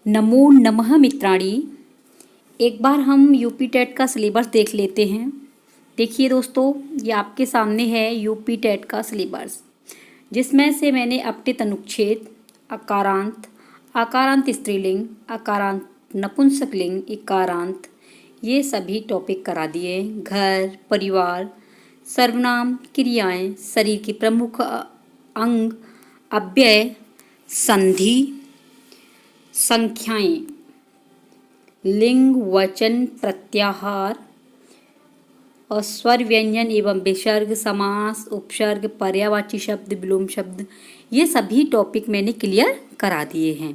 नमो नमः मित्राणि। एक बार हम यूपी टेट का सिलेबस देख लेते हैं। देखिए दोस्तों, ये आपके सामने है यूपी टेट का सिलेबस, जिसमें से मैंने अपठित अनुच्छेद, अकारांत, आकारांत स्त्रीलिंग, आकारांत नपुंसकलिंग, इकारांत, ये सभी टॉपिक करा दिए। घर, परिवार, सर्वनाम, क्रियाएं, शरीर के प्रमुख अंग, अव्यय, संधि, संख्याएं, लिंग, वचन, प्रत्याहार और स्वर, व्यंजन एवं विसर्ग, समास, उपसर्ग, पर्यायवाची शब्द, विलोम शब्द, ये सभी टॉपिक मैंने क्लियर करा दिए हैं।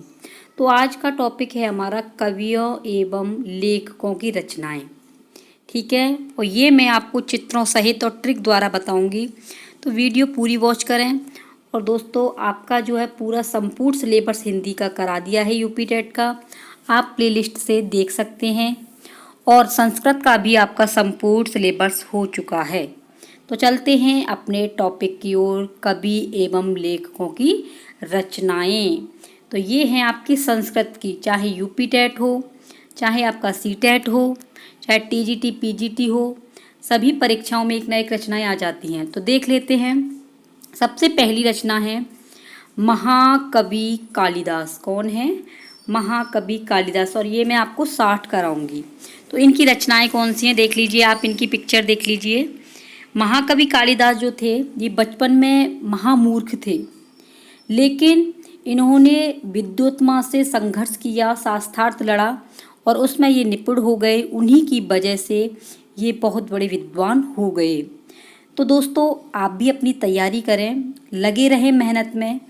तो आज का टॉपिक है हमारा कवियों एवं लेखकों की रचनाएं। ठीक है, और ये मैं आपको चित्रों सहित और ट्रिक द्वारा बताऊंगी, तो वीडियो पूरी वॉच करें। और दोस्तों, आपका जो है पूरा संपूर्ण सिलेबस हिंदी का करा दिया है यूपी टेट का, आप प्लेलिस्ट से देख सकते हैं। और संस्कृत का भी आपका संपूर्ण सिलेबस हो चुका है। तो चलते हैं अपने टॉपिक की ओर, कवि एवं लेखकों की रचनाएं। तो ये हैं आपकी संस्कृत की, चाहे यूपी टेट हो, चाहे आपका सी टेट हो, चाहे टीजीटी पीजीटी हो, सभी परीक्षाओं में एक ना एक रचनाएं आ जाती हैं। तो देख लेते हैं। सबसे पहली रचना है महाकवि कालिदास। कौन है? महाकवि कालिदास। और ये मैं आपको 60 कराऊंगी। तो इनकी रचनाएं कौन सी हैं देख लीजिए, आप इनकी पिक्चर देख लीजिए। महाकवि कालिदास जो थे, ये बचपन में महामूर्ख थे, लेकिन इन्होंने विद्वत्मा से संघर्ष किया, शास्त्रार्थ लड़ा और उसमें ये निपुण हो गए। उन्हीं की वजह से ये बहुत बड़े विद्वान हो गए। तो दोस्तों, आप भी अपनी तैयारी करें, लगे रहें मेहनत में,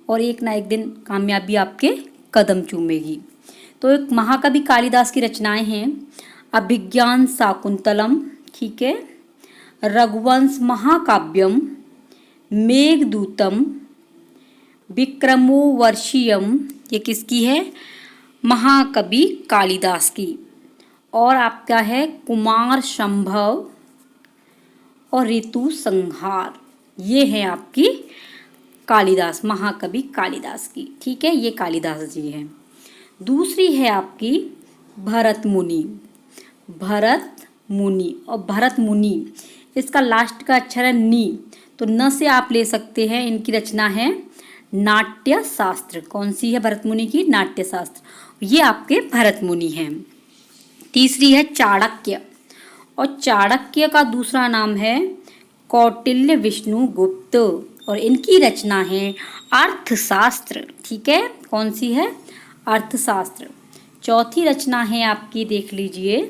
और एक ना एक दिन कामयाबी आपके कदम चूमेगी। तो एक महाकवि कालिदास की रचनाएं हैं। अभिज्ञान शाकुंतलम, ठीक है, रघुवंश महाकाव्यम, मेघदूतम, विक्रमोर्वशीयम, ये किसकी है? महाकवि कालिदास की। और आपका है कुमार संभव और ऋतु संहार, ये है आपकी कालिदास, महाकवि कालिदास की। ठीक है, ये कालिदास जी हैं। दूसरी है आपकी भरत मुनि। भरत मुनि, और भरत मुनि इसका लास्ट का अक्षर है नी, तो न से आप ले सकते हैं। इनकी रचना है नाट्य शास्त्र। कौन सी है भरत मुनि की? नाट्य शास्त्र। ये आपके भरत मुनि हैं। तीसरी है चाणक्य, और चाणक्य का दूसरा नाम है कौटिल्य विष्णुगुप्त, और इनकी रचना है अर्थशास्त्र। ठीक है, कौन सी है? अर्थशास्त्र। चौथी रचना है आपकी, देख लीजिए,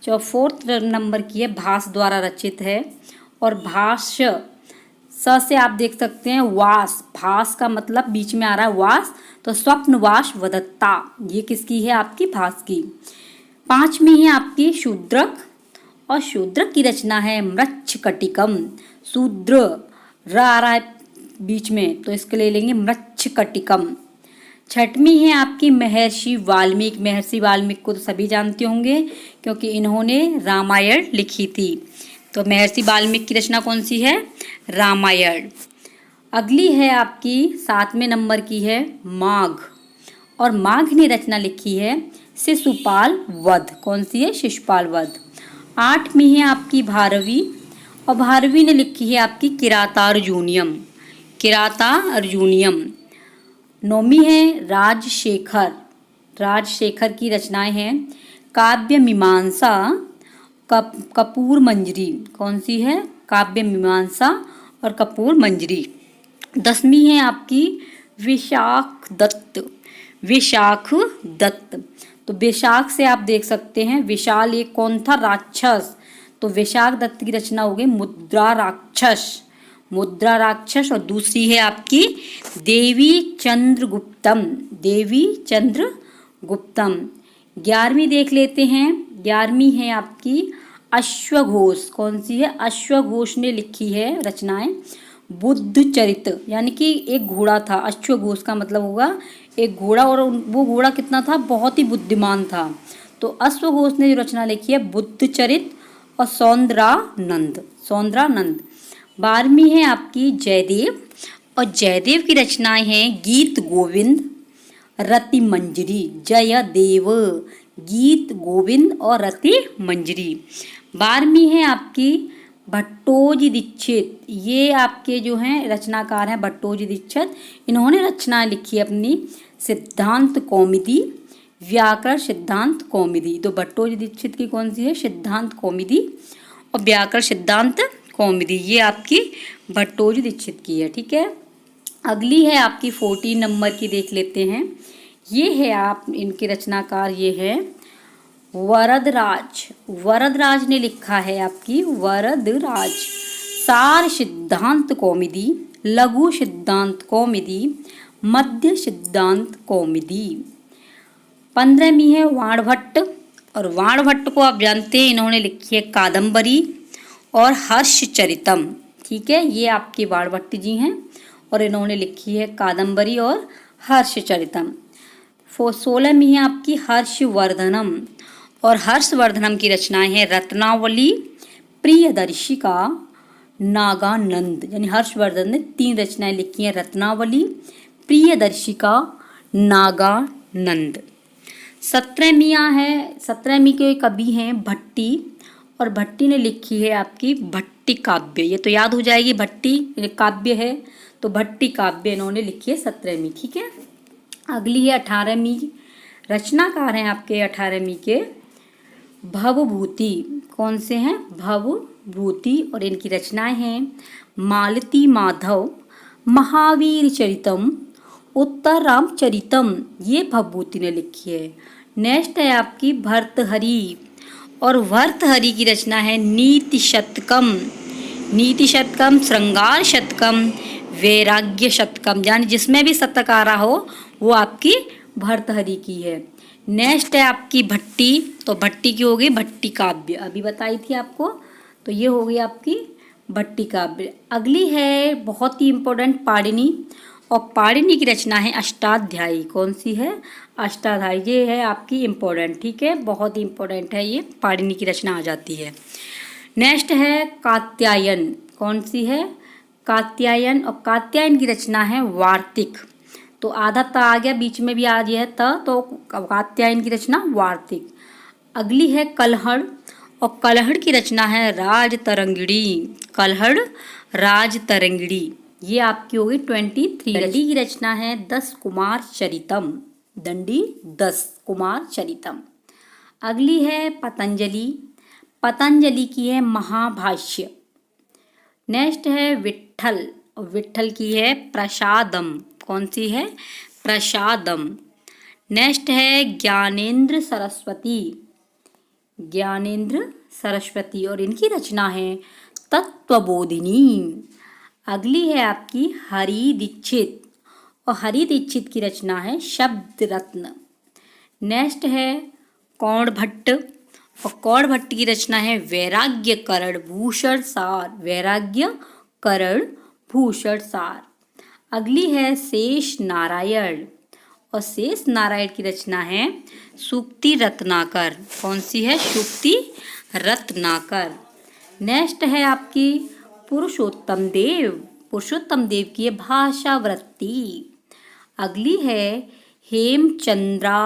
जो 4th नंबर की है, भास द्वारा रचित है। और भाष्य, स से आप देख सकते हैं वास, भास का मतलब बीच में आ रहा है वास, तो स्वप्नवास वदत्ता, ये किसकी है? आपकी भास की। पांचवी है आपकी शूद्रक, और शूद्रक की रचना है मृच्छकटिकम। शूद्र र आ रहा है बीच में, तो इसके ले लेंगे मृच्छकटिकम। छठवीं है आपकी महर्षि वाल्मीकि। महर्षि वाल्मीकि को तो सभी जानते होंगे, क्योंकि इन्होंने रामायण लिखी थी। तो महर्षि वाल्मीकि की रचना कौन सी है? रामायण। अगली है आपकी 7वें नंबर की है माघ, और माघ ने रचना लिखी है शिशुपाल वध। कौन सी है? शिशुपाल वध। 8वीं है आपकी भारवी, और भारवी ने लिखी है आपकी किरातार्जुनियम। किरातार्जुनियम। 9वीं है राजशेखर। राजशेखर की रचनाएं हैं काव्य मीमांसा, कपूर मंजरी। कौन सी है? काव्य मीमांसा और कपूर मंजरी। 10वीं है आपकी विशाख दत्त। विशाख दत्त, तो विशाख से आप देख सकते हैं विशाल एक कौन था? राक्षस। तो विशाख दत्त की रचना हो गई मुद्रा राक्षस। मुद्रा राक्षस। और दूसरी है आपकी देवी चंद्रगुप्तम। देवी चंद्रगुप्तम। 11वीं देख लेते हैं। 11वीं है आपकी अश्वघोष। कौन सी है? अश्वघोष ने लिखी है रचनाएं बुद्ध चरित, यानी कि एक घोड़ा था। अश्वघोष का मतलब होगा एक घोड़ा, और वो घोड़ा कितना था? बहुत ही बुद्धिमान था। तो अश्वघोष ने जो रचना लिखी है बुद्ध चरित और सौंदरानंद। सौंदरानंद। 12वीं है आपकी जयदेव, और जयदेव की रचनाएं हैं गीत गोविंद, रति मंजरी, जय देव, गीत गोविंद और रति मंजरी। 12वीं है आपकी भट्टोजी दीक्षित। ये आपके जो हैं रचनाकार हैं भट्टोजी दीक्षित। इन्होंने रचना लिखी है अपनी सिद्धांत कौमुदी, व्याकरण सिद्धांत कौमुदी। तो भट्टोजी दीक्षित की कौन सी है? सिद्धांत कौमुदी और व्याकरण सिद्धांत कौमुदी, ये आपकी भट्टोजी दीक्षित की है। ठीक है, अगली है आपकी 14 नंबर की, देख लेते हैं। ये है आप इनके रचनाकार ये है वरदराज। वरदराज ने लिखा है आपकी वरदराज सार सिद्धांत कौमुदी, लघु सिद्धांत कौमुदी, मध्य सिद्धांत कौमुदी। 15वीं है वाणभट्ट। और वाणभट्ट को आप जानते हैं, इन्होंने लिखी है कादम्बरी और हर्षचरितम। ठीक है, ये आपके वाणभट्ट जी हैं और इन्होंने लिखी है कादम्बरी और हर्षचरितम। 16वीं है आपकी हर्षवर्धनम। और हर्षवर्धनम की रचनाएं हैं रत्नावली, प्रियदर्शिका, नागानंद। यानी हर्षवर्धन ने 3 रचनाएं लिखी हैं, रत्नावली, प्रियदर्शिका, नागानंद। 17वीं के कवि हैं भट्टी। और भट्टी ने लिखी है आपकी भट्टी काव्य। ये तो याद हो जाएगी, भट्टी काव्य है तो भट्टी काव्य इन्होंने लिखी है 17वीं। ठीक है, अगली है 18वीं। रचनाकार हैं आपके 18वीं के भवभूति। कौन से हैं? भवभूति। और इनकी रचनाएं हैं मालती माधव, महावीर चरितम, उत्तर रामचरितम। ये भवभूति ने लिखी है। नेक्स्ट है आपकी भर्तहरि। और भर्तहरि की रचना है नीति शतकम। नीति शतकम, श्रृंगार शतकम, वैराग्य शतकम। यानी जिसमें भी शतक आ रहा हो वो आपकी भर्तहरि की है। नेक्स्ट है आपकी भट्टी। तो भट्टी की हो गई भट्टी काव्य, अभी बताई थी आपको। तो ये हो गई आपकी भट्टी काव्य। अगली है बहुत ही इम्पोर्टेंट पाणिनि। और पाणिनि की रचना है अष्टाध्यायी। कौन सी है? अष्टाध्यायी। ये है आपकी इम्पोर्टेंट। ठीक है, बहुत ही इम्पोर्टेंट है, ये पाणिनि की रचना आ जाती है। नेक्स्ट है कात्यायन। कौन सी है? कात्यायन। और कात्यायन की रचना है वार्तिक। तो आधा त आ गया, बीच में भी आ गया है त, तो कात्यायन की रचना वार्तिक। अगली है कलहड़। और कलहड़ की रचना है राजतरंगिणी। कलहड़ राजतरंगिणी, ये आपकी होगी 23। दंडी की रचना है 10 कुमार चरितम। दंडी 10 कुमार चरितम। अगली है पतंजलि। पतंजलि की है महाभाष्य। नेक्स्ट है विट्ठल। विट्ठल की है प्रसादम। कौन सी है? प्रसादम। नेक्स्ट है ज्ञानेंद्र सरस्वती। ज्ञानेंद्र सरस्वती और इनकी रचना है तत्वबोधिनी। अगली है आपकी हरि दीक्षित। और हरि दीक्षित की रचना है शब्द रत्न। नेक्स्ट है कौड़ भट्ट। और कौड़ भट्ट की रचना है वैराग्य करण भूषण सार। वैराग्य करण भूषण सार। अगली है शेष नारायण। और शेष नारायण की रचना है सूक्ति रत्नाकर। कौन सी है? सूक्ति रत्नाकर। नेक्स्ट है आपकी पुरुषोत्तम देव। पुरुषोत्तम देव की है भाषावृत्ति। अगली है हेमचंद्राचार्य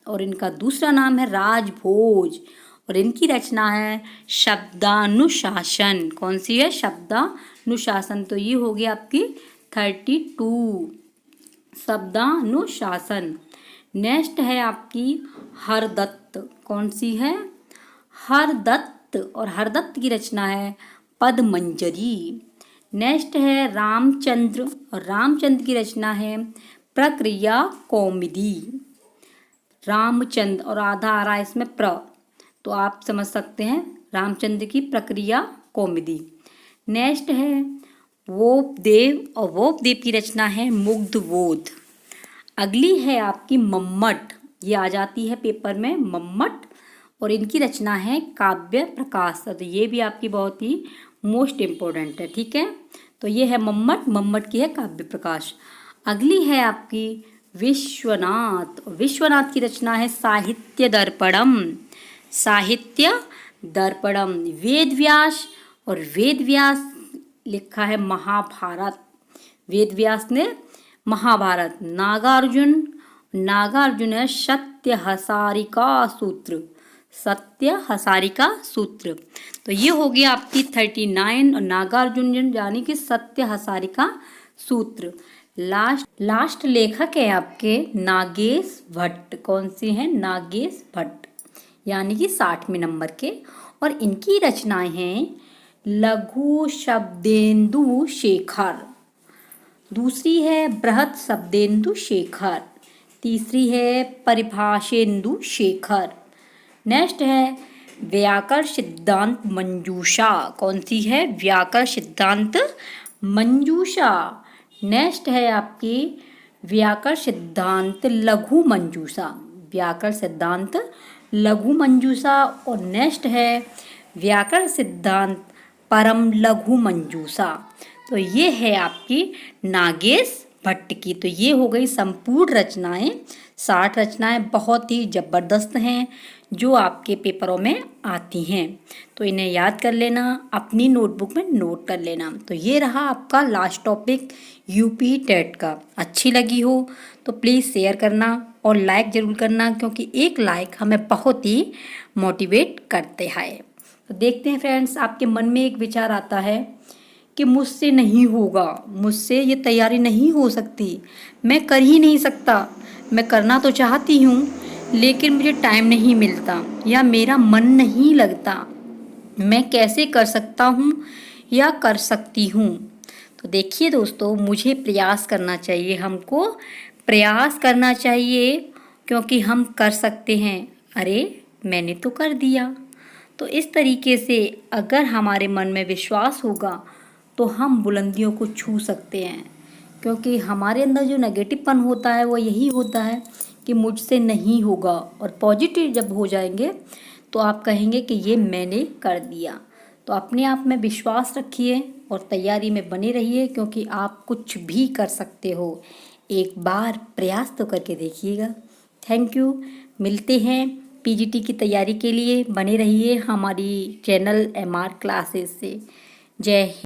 और इनका दूसरा नाम है राजभोज। और इनकी रचना है शब्दानुशासन। कौन सी है? शब्दानुशासन। तो ये हो गई आपकी 32 शब्दानुशासन। नेक्स्ट है आपकी हरदत्त। कौन सी है? हरदत्त। और हरदत्त की रचना है पदमंजरी। नेक्स्ट है रामचंद्र। और रामचंद्र की रचना है प्रक्रिया कौमुदी। रामचंद्र और आधा आ रहा है इसमें प्र, तो आप समझ सकते हैं रामचंद्र की प्रक्रिया कौमुदी। नेक्स्ट है वोपदेव। और वोपदेव की रचना है मुग्धबोध। अगली है आपकी मम्मट। ये आ जाती है पेपर में मम्मट। और इनकी रचना है काव्य प्रकाश। तो ये भी आपकी बहुत ही मोस्ट इम्पोर्टेंट है। ठीक है, तो ये है मम्मट। मम्मट की है काव्य प्रकाश। अगली है आपकी विश्वनाथ। विश्वनाथ की रचना है साहित्य दर्पणम। साहित्य दर्पणम। वेदव्यास। और वेदव्यास लिखा है महाभारत। वेदव्यास ने महाभारत। नागार्जुन, नागार्जुन है सत्य हसारिका सूत्र, सत्य हसारिका सूत्र। तो ये हो गया आपकी 39 और नागार्जुन यानी कि सत्य हसारिका सूत्र। लास्ट लेखक है आपके नागेश भट्ट। कौन से हैं? नागेश भट्ट, यानी कि 60वें नंबर के। और इनकी रचनाएं हैं लघु शब्देन्दु शेखर, दूसरी है बृहत शब्देन्दु शेखर, तीसरी है परिभाषेन्दु शेखर, नेक्स्ट है व्याकरण सिद्धांत मंजूषा। कौन सी है? व्याकरण सिद्धांत मंजूषा। नेक्स्ट है आपकी व्याकरण सिद्धांत लघु मंजूषा, व्याकरण सिद्धांत लघु मंजूषा। और नेक्स्ट है व्याकरण सिद्धांत परम लघु मंजूषा। तो ये है आपकी नागेश भट्ट की। तो ये हो गई संपूर्ण रचनाएं। 60 रचनाएं बहुत ही ज़बरदस्त हैं जो आपके पेपरों में आती हैं। तो इन्हें याद कर लेना, अपनी नोटबुक में नोट कर लेना। तो ये रहा आपका लास्ट टॉपिक यूपी टेट का। अच्छी लगी हो तो प्लीज़ शेयर करना और लाइक ज़रूर करना, क्योंकि एक लाइक हमें बहुत ही मोटिवेट करते हैं। तो देखते हैं फ्रेंड्स, आपके मन में एक विचार आता है कि मुझसे नहीं होगा, मुझसे ये तैयारी नहीं हो सकती, मैं कर ही नहीं सकता। मैं करना तो चाहती हूँ लेकिन मुझे टाइम नहीं मिलता या मेरा मन नहीं लगता, मैं कैसे कर सकता हूँ या कर सकती हूँ। तो देखिए दोस्तों, मुझे प्रयास करना चाहिए, हमको प्रयास करना चाहिए, क्योंकि हम कर सकते हैं। अरे मैंने तो कर दिया। तो इस तरीके से अगर हमारे मन में विश्वास होगा तो हम बुलंदियों को छू सकते हैं, क्योंकि हमारे अंदर जो नेगेटिवपन होता है वो यही होता है कि मुझसे नहीं होगा। और पॉजिटिव जब हो जाएंगे तो आप कहेंगे कि ये मैंने कर दिया। तो अपने आप में विश्वास रखिए और तैयारी में बने रहिए, क्योंकि आप कुछ भी कर सकते हो। एक बार प्रयास तो करके देखिएगा। Thank you. मिलते हैं पीजीटी की तैयारी के लिए। बने रहिए हमारी चैनल MR क्लासेस से। जय हिंद।